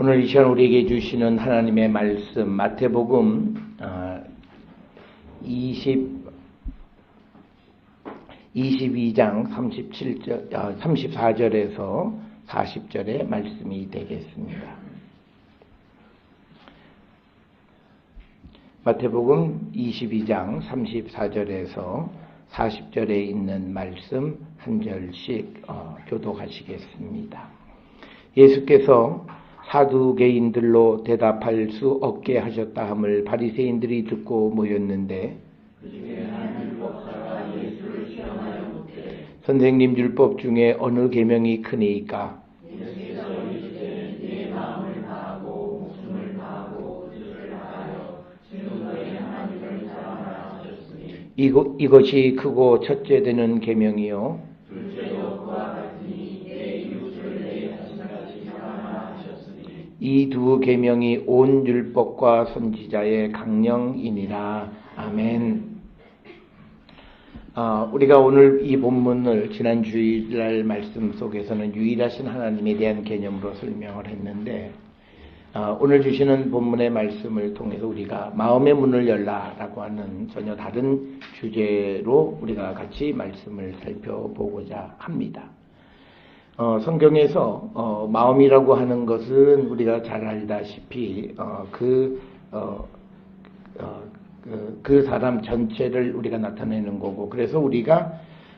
오늘 이 시간 우리에게 주시는 하나님의 말씀 마태복음 22장 34절에서 40절의 말씀이 되겠습니다. 마태복음 22장 34절에서 40절에 있는 말씀 한 절씩 교독하시겠습니다. 예수께서 사두개인들로 대답할 수 없게 하셨다 함을 바리새인들이 듣고 모였는데, 선생님, 율법 중에 어느 계명이 크니까? 이것이 크고 첫째 되는 계명이요, 이 두 계명이 온 율법과 선지자의 강령이니라. 아멘. 우리가 오늘 이 본문을 지난 주일날 말씀 속에서는 유일하신 하나님에 대한 개념으로 설명을 했는데, 오늘 주시는 본문의 말씀을 통해서 우리가 마음의 문을 열라라고 하는 전혀 다른 주제로 우리가 같이 말씀을 살펴보고자 합니다. 성경에서 마음이라고 하는 것은 우리가 잘 알다시피 그 사람 전체를 우리가 나타내는 거고, 그래서 우리가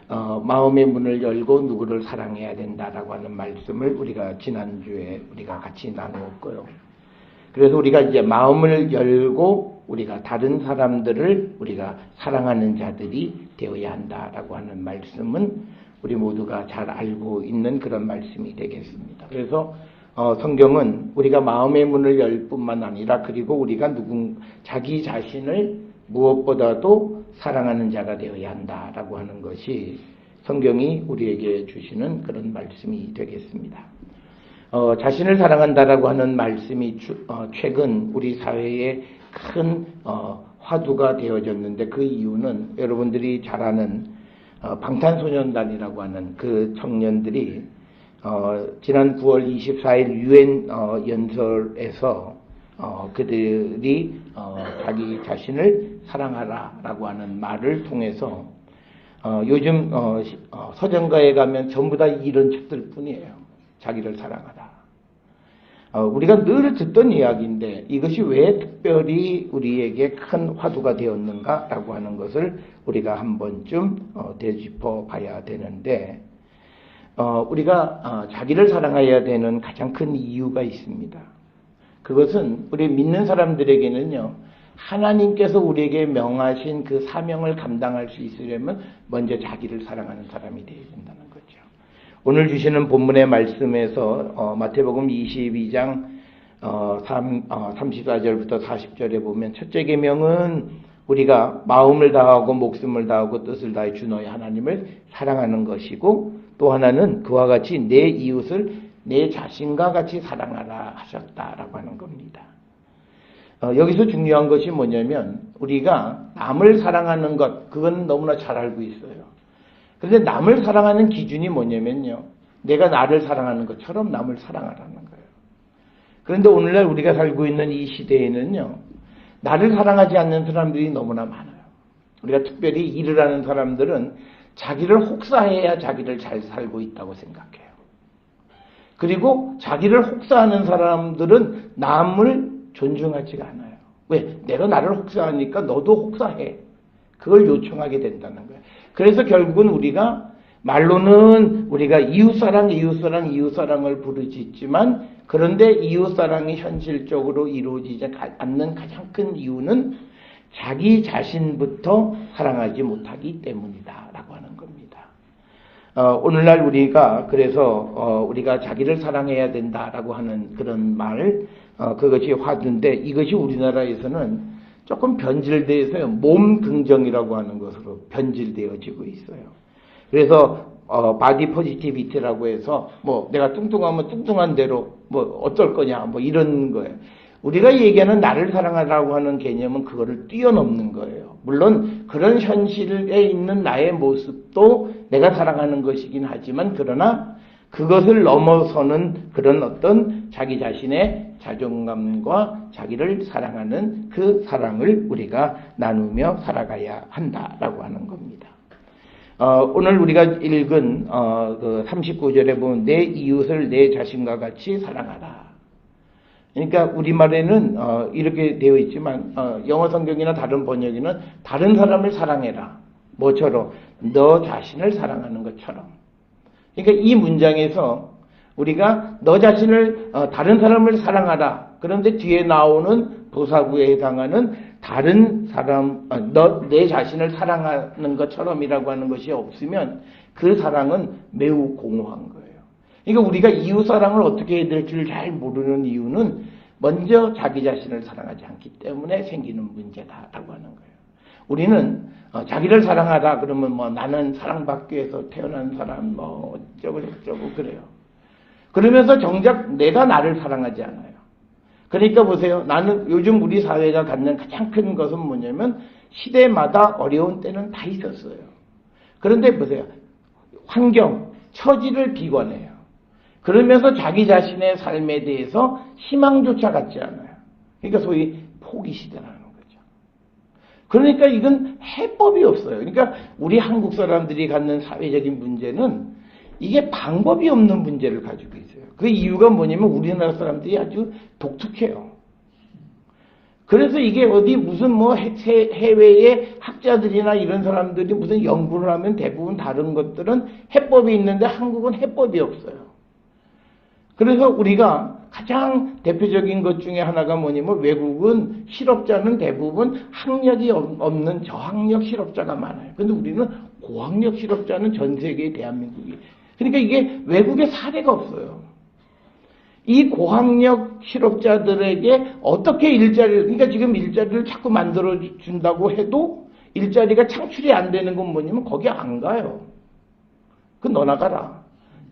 마음의 문을 열고 누구를 사랑해야 된다라고 하는 말씀을 우리가 지난주에 우리가 같이 나누었고요. 그래서 우리가 이제 마음을 열고 우리가 다른 사람들을 우리가 사랑하는 자들이 되어야 한다라고 하는 말씀은 우리 모두가 잘 알고 있는 그런 말씀이 되겠습니다. 그래서 성경은 우리가 마음의 문을 열 뿐만 아니라, 그리고 우리가 자기 자신을 무엇보다도 사랑하는 자가 되어야 한다라고 하는 것이 성경이 우리에게 주시는 그런 말씀이 되겠습니다. 자신을 사랑한다라고 하는 말씀이 최근 우리 사회에 큰 화두가 되어졌는데, 그 이유는 여러분들이 잘 아는 방탄소년단이라고 하는 그 청년들이 지난 9월 24일 유엔 연설에서 그들이 자기 자신을 사랑하라라고 하는 말을 통해서 요즘 서점가에 가면 전부 다 이런 책들 뿐이에요. 자기를 사랑하라. 우리가 늘 듣던 이야기인데 이것이 왜 특별히 우리에게 큰 화두가 되었는가라고 하는 것을 우리가 한 번쯤 되짚어 봐야 되는데, 우리가 자기를 사랑해야 되는 가장 큰 이유가 있습니다. 그것은 우리 믿는 사람들에게는요, 하나님께서 우리에게 명하신 그 사명을 감당할 수 있으려면 먼저 자기를 사랑하는 사람이 되어야 된다는 거죠. 오늘 주시는 본문의 말씀에서 마태복음 22장 34절부터 40절에 보면, 첫째 계명은 우리가 마음을 다하고 목숨을 다하고 뜻을 다해 주 너의 하나님을 사랑하는 것이고, 또 하나는 그와 같이 내 이웃을 내 자신과 같이 사랑하라 하셨다라고 하는 겁니다. 여기서 중요한 것이 뭐냐면, 우리가 남을 사랑하는 것, 그건 너무나 잘 알고 있어요. 그런데 남을 사랑하는 기준이 뭐냐면요, 내가 나를 사랑하는 것처럼 남을 사랑하라는 거예요. 그런데 오늘날 우리가 살고 있는 이 시대에는요, 나를 사랑하지 않는 사람들이 너무나 많아요. 우리가 특별히 일을 하는 사람들은 자기를 혹사해야 자기를 잘 살고 있다고 생각해요. 그리고 자기를 혹사하는 사람들은 남을 존중하지가 않아요. 왜? 내가 나를 혹사하니까 너도 혹사해. 그걸 요청하게 된다는 거예요. 그래서 결국은 우리가 말로는 우리가 이웃사랑을 부르짖지만, 그런데 이웃사랑이 현실적으로 이루어지지 않는 가장 큰 이유는 자기 자신부터 사랑하지 못하기 때문이다라고 하는 겁니다. 오늘날 우리가 그래서 우리가 자기를 사랑해야 된다라고 하는 그런 말, 그것이 화두인데, 이것이 우리나라에서는 조금 변질되어서요, 몸 긍정이라고 하는 것으로 변질되어지고 있어요. 그래서 바디 포지티비티라고 해서 내가 뚱뚱하면 뚱뚱한 대로 어쩔 거냐 이런 거예요. 우리가 얘기하는 나를 사랑하라고 하는 개념은 그거를 뛰어넘는 거예요. 물론 그런 현실에 있는 나의 모습도 내가 사랑하는 것이긴 하지만, 그러나 그것을 넘어서는 그런 어떤 자기 자신의 자존감과 자기를 사랑하는 그 사랑을 우리가 나누며 살아가야 한다라고 하는 겁니다. 오늘 우리가 읽은 그 39절에 보면 내 이웃을 내 자신과 같이 사랑하라. 그러니까 우리말에는 이렇게 되어 있지만 영어 성경이나 다른 번역에는 다른 사람을 사랑해라. 뭐처럼? 너 자신을 사랑하는 것처럼. 그러니까 이 문장에서 우리가 너 자신을 다른 사람을 사랑하라. 그런데 뒤에 나오는 도사구에 해당하는 다른 사람, 내 자신을 사랑하는 것처럼이라고 하는 것이 없으면 그 사랑은 매우 공허한 거예요. 그러니까 우리가 이웃 사랑을 어떻게 해야 될지를 잘 모르는 이유는 먼저 자기 자신을 사랑하지 않기 때문에 생기는 문제다라고 하는 거예요. 우리는 자기를 사랑하라 그러면 뭐 나는 사랑받기 위해서 태어난 사람 뭐 어쩌고 저쩌고 그래요. 그러면서 정작 내가 나를 사랑하지 않아요. 그러니까 보세요. 나는 요즘 우리 사회가 갖는 가장 큰 것은 뭐냐면 시대마다 어려운 때는 다 있었어요. 그런데 보세요. 환경, 처지를 비관해요. 그러면서 자기 자신의 삶에 대해서 희망조차 갖지 않아요. 그러니까 소위 포기 시대라는 거죠. 그러니까 이건 해법이 없어요. 그러니까 우리 한국 사람들이 갖는 사회적인 문제는 이게 방법이 없는 문제를 가지고 있어요. 그 이유가 뭐냐면 우리나라 사람들이 아주 독특해요. 그래서 이게 어디 무슨 뭐 해외의 학자들이나 이런 사람들이 무슨 연구를 하면 대부분 다른 것들은 해법이 있는데 한국은 해법이 없어요. 그래서 우리가 가장 대표적인 것 중에 하나가 뭐냐면 외국은 실업자는 대부분 학력이 없는 저학력 실업자가 많아요. 근데 우리는 고학력 실업자는 전 세계의 대한민국이. 그러니까 이게 외국에 사례가 없어요. 이 고학력 실업자들에게 어떻게 일자리를, 그러니까 지금 일자리를 자꾸 만들어준다고 해도 일자리가 창출이 안 되는 건 뭐냐면 거기 안 가요. 그 너 나가라.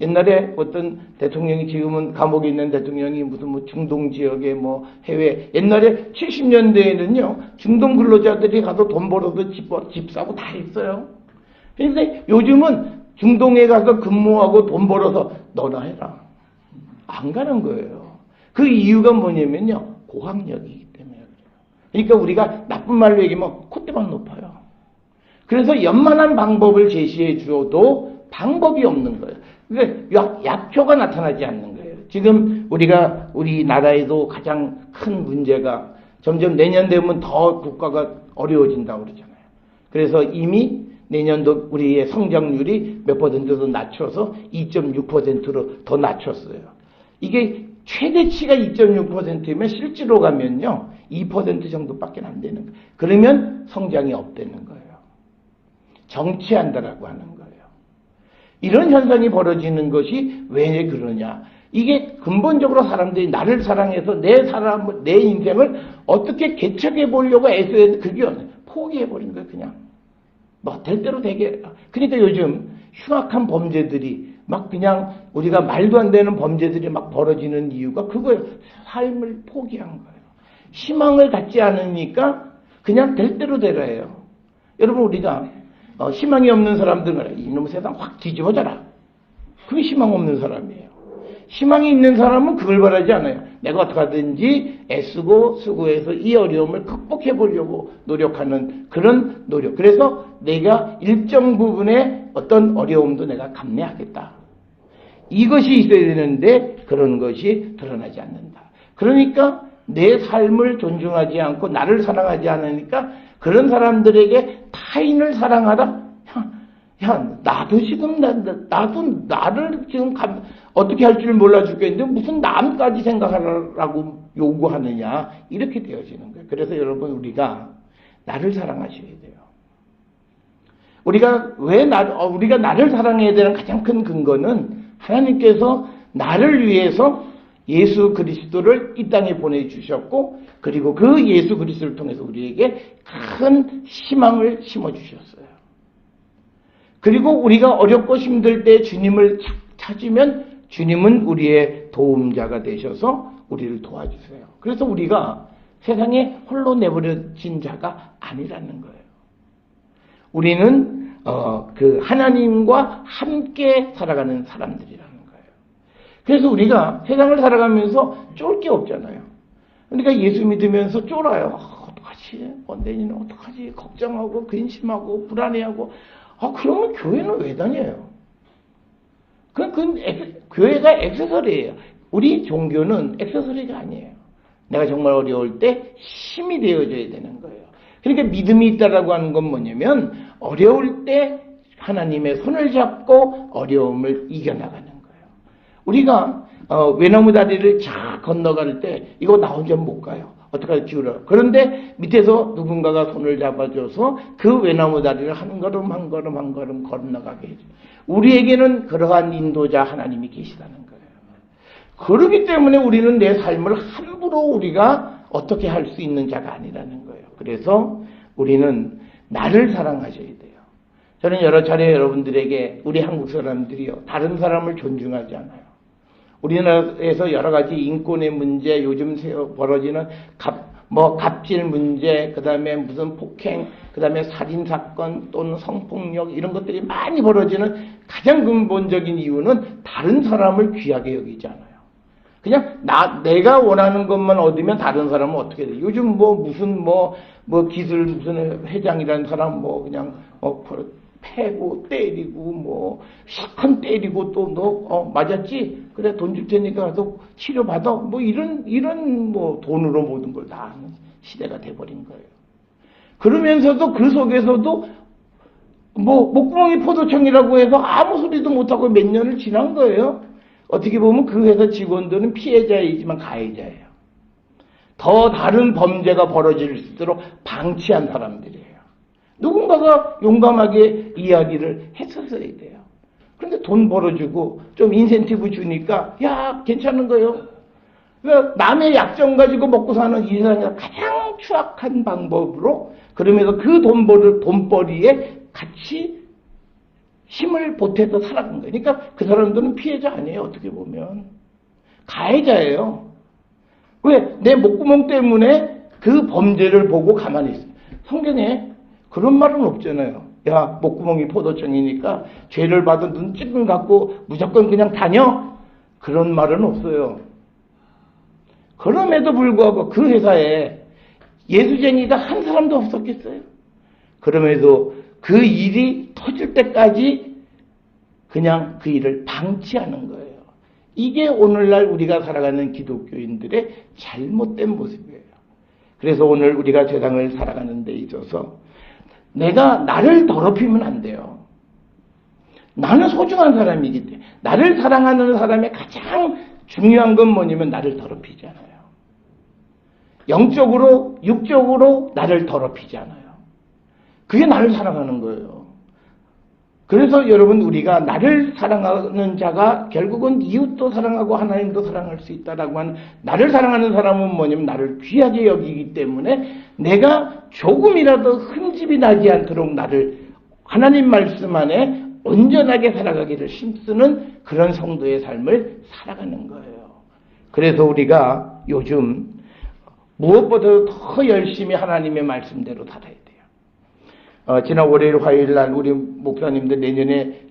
옛날에 어떤 대통령이 지금은 감옥에 있는 대통령이 무슨 뭐 중동 지역에 뭐 해외, 옛날에 70년대에는요, 중동 근로자들이 가서 돈 벌어서 집 사고 다 했어요. 그런데 요즘은 중동에 가서 근무하고 돈 벌어서 너나 해라. 안 가는 거예요. 그 이유가 뭐냐면요, 고학력이기 때문에 그래요. 그러니까 우리가 나쁜 말로 얘기하면 콧대만 높아요. 그래서 연만한 방법을 제시해 주어도 방법이 없는 거예요. 그러니까 약효가 나타나지 않는 거예요. 지금 우리나라에도 가장 큰 문제가 점점 내년 되면 더 국가가 어려워진다고 그러잖아요. 그래서 이미 내년도 우리의 성장률이 몇 퍼센트 더 낮춰서 2.6%로 더 낮췄어요. 이게 최대치가 2.6%면 실제로 가면요 2% 정도밖에 안 되는 거예요. 그러면 성장이 없다는 거예요. 정체한다라고 하는 거예요. 이런 현상이 벌어지는 것이 왜 그러냐? 이게 근본적으로 사람들이 나를 사랑해서 내 인생을 어떻게 개척해 보려고 애써야 그게 포기해 버린 거예요. 그냥 뭐 될 대로 되게. 그러니까 요즘 흉악한 범죄들이 막 그냥 우리가 말도 안 되는 범죄들이 막 벌어지는 이유가 그거예요. 삶을 포기한 거예요. 희망을 갖지 않으니까 그냥 될 대로 되라예요. 여러분 우리가 희망이 없는 사람들은 이놈의 세상 확 뒤집어져라. 그게 희망 없는 사람이에요. 희망이 있는 사람은 그걸 바라지 않아요. 내가 어떻게 하든지 애쓰고 수고해서 이 어려움을 극복해 보려고 노력하는 그런 노력. 그래서 내가 일정 부분의 어떤 어려움도 내가 감내하겠다. 이것이 있어야 되는데 그런 것이 드러나지 않는다. 그러니까 내 삶을 존중하지 않고 나를 사랑하지 않으니까 그런 사람들에게 타인을 사랑하라? 야, 나도 지금, 나도 나를 지금 어떻게 할 줄 몰라 죽겠는데 무슨 남까지 생각하라고 요구하느냐. 이렇게 되어지는 거예요. 그래서 여러분, 우리가 나를 사랑하셔야 돼요. 우리가 나를 사랑해야 되는 가장 큰 근거는 하나님께서 나를 위해서 예수 그리스도를 이 땅에 보내주셨고, 그리고 그 예수 그리스도를 통해서 우리에게 큰 희망을 심어주셨어요. 그리고 우리가 어렵고 힘들 때 주님을 찾으면 주님은 우리의 도움자가 되셔서 우리를 도와주세요. 그래서 우리가 세상에 홀로 내버려진 자가 아니라는 거예요. 우리는 그 하나님과 함께 살아가는 사람들이라는 거예요. 그래서 우리가 세상을 살아가면서 쫄 게 없잖아요. 그러니까 예수 믿으면서 쫄아요. 어떡하지? 내년은 어떡하지? 걱정하고 근심하고 불안해하고. 그러면 교회는 왜 다녀요? 교회가 액세서리예요. 우리 종교는 액세서리가 아니에요. 내가 정말 어려울 때 힘이 되어줘야 되는 거예요. 그러니까 믿음이 있다라고 하는 건 뭐냐면 어려울 때 하나님의 손을 잡고 어려움을 이겨나가는 거예요. 우리가 외나무 다리를 쫙 건너갈 때 이거 나 혼자 못 가요. 어떡하지 기울어. 그런데 밑에서 누군가가 손을 잡아줘서 그 외나무 다리를 한 걸음 한 걸음 한 걸음 건너가게 해줘요. 우리에게는 그러한 인도자 하나님이 계시다는 거예요. 그렇기 때문에 우리는 내 삶을 함부로 우리가 어떻게 할 수 있는 자가 아니라는 거예요. 그래서 우리는 나를 사랑하셔야 돼요. 저는 여러 차례 여러분들에게 우리 한국 사람들이요 다른 사람을 존중하지 않아요. 우리나라에서 여러 가지 인권의 문제, 요즘 벌어지는 갑질 문제, 그 다음에 무슨 폭행, 그 다음에 살인사건 또는 성폭력 이런 것들이 많이 벌어지는 가장 근본적인 이유는 다른 사람을 귀하게 여기지 않아요. 그냥 내가 원하는 것만 얻으면 다른 사람은 어떻게 돼? 요즘 무슨 기술 무슨 회장이라는 사람 그냥 패고 때리고 실컷 때리고 또 너 맞았지? 그래 돈 줄 테니까 가서 치료받아 이런 돈으로 모든 걸 다 하는 시대가 돼버린 거예요. 그러면서도 그 속에서도 목구멍이 포도청이라고 해서 아무 소리도 못하고 몇 년을 지난 거예요. 어떻게 보면 그 회사 직원들은 피해자이지만 가해자예요. 더 다른 범죄가 벌어질 수 있도록 방치한 사람들이에요. 누군가가 용감하게 이야기를 했었어야 돼요. 그런데 돈 벌어주고 좀 인센티브 주니까 야 괜찮은 거예요. 남의 약점 가지고 먹고 사는 이 세상의 가장 추악한 방법으로 그러면서 그 돈벌이에 같이 힘을 보태서 살아간 거예요. 그러니까 그 사람들은 피해자 아니에요. 어떻게 보면 가해자예요. 왜? 내 목구멍 때문에 그 범죄를 보고 가만히 있어요. 성경에 그런 말은 없잖아요. 야 목구멍이 포도청이니까 죄를 받은 눈ጭ금 갖고 무조건 그냥 다녀? 그런 말은 없어요. 그럼에도 불구하고 그 회사에 예수쟁이가 한 사람도 없었겠어요? 그럼에도 그 일이 터질 때까지 그냥 그 일을 방치하는 거예요. 이게 오늘날 우리가 살아가는 기독교인들의 잘못된 모습이에요. 그래서 오늘 우리가 세상을 살아가는 데 있어서 내가 나를 더럽히면 안 돼요. 나는 소중한 사람이기 때문에 나를 사랑하는 사람의 가장 중요한 건 뭐냐면 나를 더럽히지 않아요. 영적으로 육적으로 나를 더럽히지 않아요. 그게 나를 사랑하는 거예요. 그래서 여러분 우리가 나를 사랑하는 자가 결국은 이웃도 사랑하고 하나님도 사랑할 수 있다라고 하는 나를 사랑하는 사람은 뭐냐면 나를 귀하게 여기기 때문에 내가 조금이라도 흠집이 나지 않도록 나를 하나님 말씀 안에 온전하게 살아가기를 힘쓰는 그런 성도의 삶을 살아가는 거예요. 그래서 우리가 요즘 무엇보다도 더 열심히 하나님의 말씀대로 살아야 돼요. 지난 월요일 화요일 날 우리 목사님들 내년에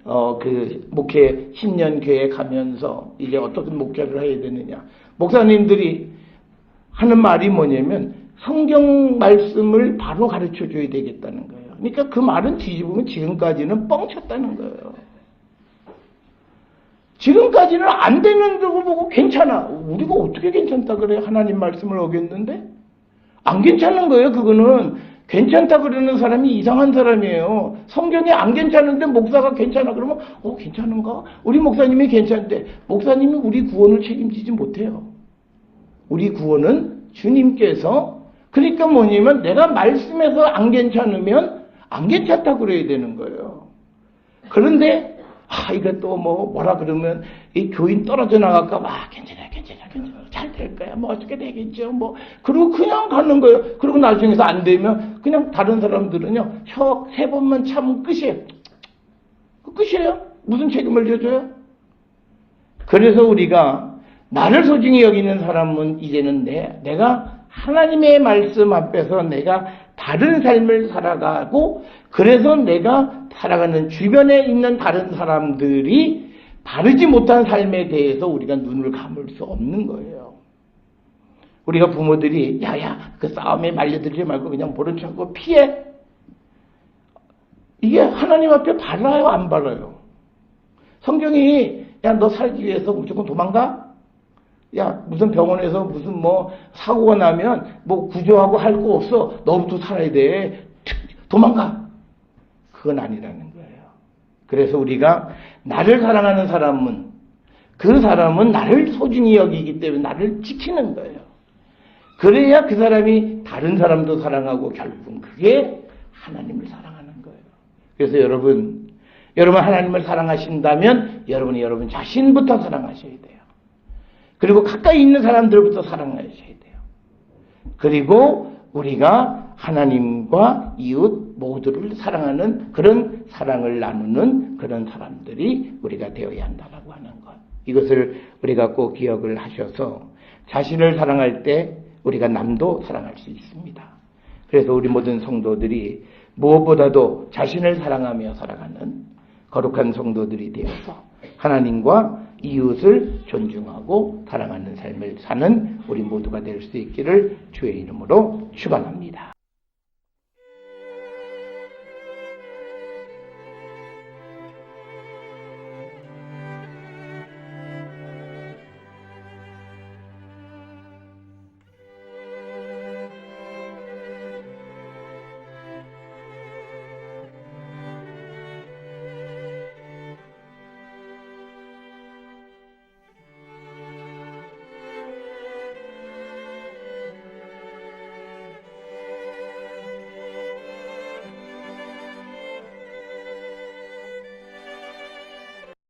그 목회 10년 교회 가면서 이제 어떤 목회를 해야 되느냐. 목사님들이 하는 말이 뭐냐면 성경 말씀을 바로 가르쳐 줘야 되겠다는 거예요. 그러니까 그 말은 뒤집으면 지금까지는 뻥쳤다는 거예요. 지금까지는 안 되는 거 보고 괜찮아. 우리가 어떻게 괜찮다 그래? 하나님 말씀을 어겼는데? 안 괜찮은 거예요. 그거는 괜찮다 그러는 사람이 이상한 사람이에요. 성경이 안 괜찮은데 목사가 괜찮아 그러면 괜찮은가? 우리 목사님이 괜찮대. 목사님이 우리 구원을 책임지지 못해요. 우리 구원은 주님께서 그러니까 뭐냐면 내가 말씀에서 안 괜찮으면 안 괜찮다 그래야 되는 거예요. 그런데 이게 또 뭐라 그러면 이 교인 떨어져 나갈까 봐 괜찮아 잘 될 거야 어떻게 되겠죠 그리고 그냥 가는 거예요. 그리고 나중에서 안 되면 그냥 다른 사람들은요 혀 3번만 참으면 끝이에요. 끝이에요. 무슨 책임을 져줘요? 그래서 우리가 나를 소중히 여기는 사람은 이제는 내가 하나님의 말씀 앞에서 내가 다른 삶을 살아가고 그래서 내가 살아가는 주변에 있는 다른 사람들이 바르지 못한 삶에 대해서 우리가 눈을 감을 수 없는 거예요. 우리가 부모들이 야야 그 싸움에 말려들지 말고 그냥 모른 척하고 피해. 이게 하나님 앞에 바라요 안 바라요? 성경이 야 너 살기 위해서 무조건 도망가? 야 무슨 병원에서 무슨 뭐 사고가 나면 뭐 구조하고 할 거 없어. 너부터 살아야 돼. 도망가. 그건 아니라는 거예요. 그래서 우리가 나를 사랑하는 사람은 그 사람은 나를 소중히 여기기 때문에 나를 지키는 거예요. 그래야 그 사람이 다른 사람도 사랑하고 결국은 그게 하나님을 사랑하는 거예요. 그래서 여러분 하나님을 사랑하신다면 여러분이 여러분 자신부터 사랑하셔야 돼요. 그리고 가까이 있는 사람들부터 사랑하셔야 돼요. 그리고 우리가 하나님과 이웃 모두를 사랑하는 그런 사랑을 나누는 그런 사람들이 우리가 되어야 한다라고 하는 것. 이것을 우리가 꼭 기억을 하셔서 자신을 사랑할 때 우리가 남도 사랑할 수 있습니다. 그래서 우리 모든 성도들이 무엇보다도 자신을 사랑하며 살아가는 거룩한 성도들이 되어서 하나님과 이웃을 존중하고 사랑하는 삶을 사는 우리 모두가 될 수 있기를 주의 이름으로 축원합니다.